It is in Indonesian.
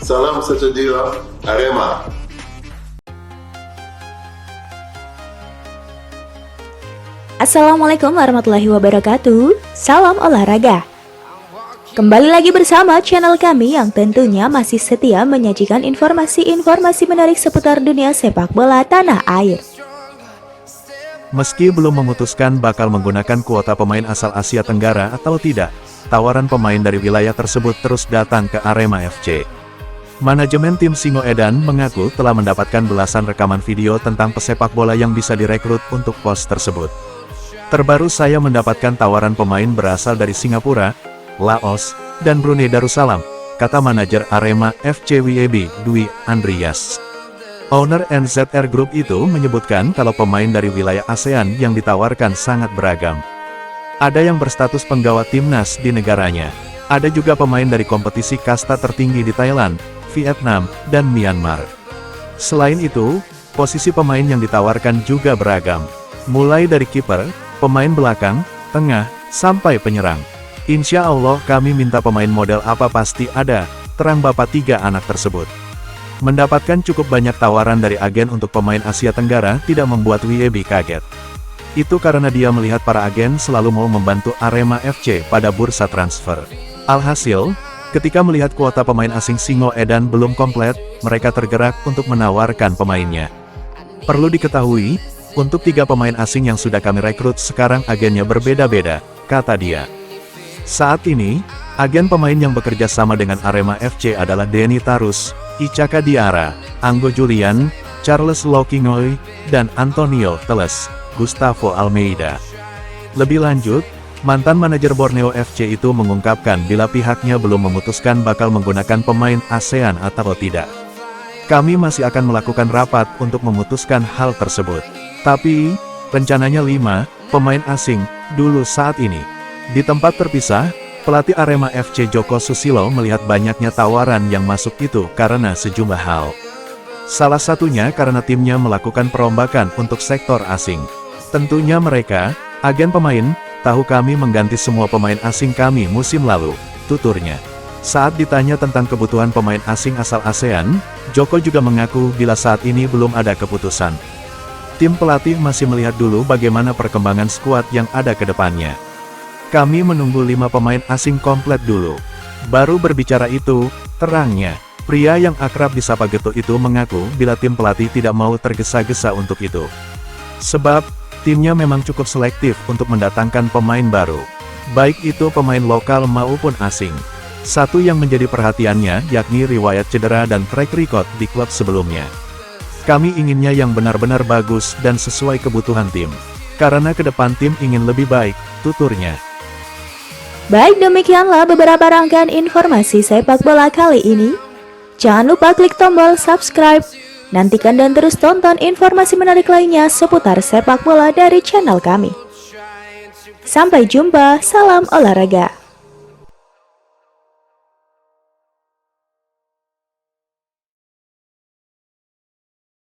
Salam sejahtera Arema. Assalamualaikum warahmatullahi wabarakatuh. Salam olahraga. Kembali lagi bersama channel kami yang tentunya masih setia menyajikan informasi-informasi menarik seputar dunia sepak bola tanah air. Meski belum memutuskan bakal menggunakan kuota pemain asal Asia Tenggara atau tidak, tawaran pemain dari wilayah tersebut terus datang ke Arema FC. Manajemen tim Singoedan mengaku telah mendapatkan belasan rekaman video tentang pesepak bola yang bisa direkrut untuk pos tersebut. Terbaru saya mendapatkan tawaran pemain berasal dari Singapura, Laos, dan Brunei Darussalam, kata manajer Arema FC WEB, Dwi Andrias. Owner NZR Group itu menyebutkan kalau pemain dari wilayah ASEAN yang ditawarkan sangat beragam. Ada yang berstatus penggawa timnas di negaranya. Ada juga pemain dari kompetisi kasta tertinggi di Thailand, Vietnam, dan Myanmar. Selain itu, posisi pemain yang ditawarkan juga beragam. Mulai dari kiper, pemain belakang, tengah, sampai penyerang. Insya Allah kami minta pemain model apa pasti ada, terang bapak tiga anak tersebut. Mendapatkan cukup banyak tawaran dari agen untuk pemain Asia Tenggara tidak membuat WEB kaget. Itu karena dia melihat para agen selalu mau membantu Arema FC pada bursa transfer. Alhasil, ketika melihat kuota pemain asing Singoedan belum komplit, mereka tergerak untuk menawarkan pemainnya. Perlu diketahui, untuk 3 pemain asing yang sudah kami rekrut sekarang agennya berbeda-beda, kata dia. Saat ini, agen pemain yang bekerja sama dengan Arema FC adalah Denny Tarus, Icaka Diarra, Anggo Julian, Charles Lokingoy, dan Antonio Teles, Gustavo Almeida. Lebih lanjut, mantan manajer Borneo FC itu mengungkapkan bila pihaknya belum memutuskan bakal menggunakan pemain ASEAN atau tidak. Kami masih akan melakukan rapat untuk memutuskan hal tersebut. Tapi, rencananya 5 pemain asing dulu saat ini. Di tempat terpisah, pelatih Arema FC Joko Susilo melihat banyaknya tawaran yang masuk itu karena sejumlah hal. Salah satunya karena timnya melakukan perombakan untuk sektor asing. Tentunya mereka, agen pemain, tahu kami mengganti semua pemain asing kami musim lalu, tuturnya. Saat ditanya tentang kebutuhan pemain asing asal ASEAN, Joko juga mengaku bila saat ini belum ada keputusan. Tim pelatih masih melihat dulu bagaimana perkembangan skuad yang ada ke depannya. Kami menunggu 5 pemain asing komplit dulu. Baru berbicara itu, terangnya. Pria yang akrab disapa Geto itu mengaku bila tim pelatih tidak mau tergesa-gesa untuk itu. Sebab, timnya memang cukup selektif untuk mendatangkan pemain baru. Baik itu pemain lokal maupun asing. Satu yang menjadi perhatiannya yakni riwayat cedera dan track record di klub sebelumnya. Kami inginnya yang benar-benar bagus dan sesuai kebutuhan tim. Karena ke depan tim ingin lebih baik, tuturnya. Baik, demikianlah beberapa rangkaian informasi sepak bola kali ini. Jangan lupa klik tombol subscribe. Nantikan dan terus tonton informasi menarik lainnya seputar sepak bola dari channel kami. Sampai jumpa, salam olahraga.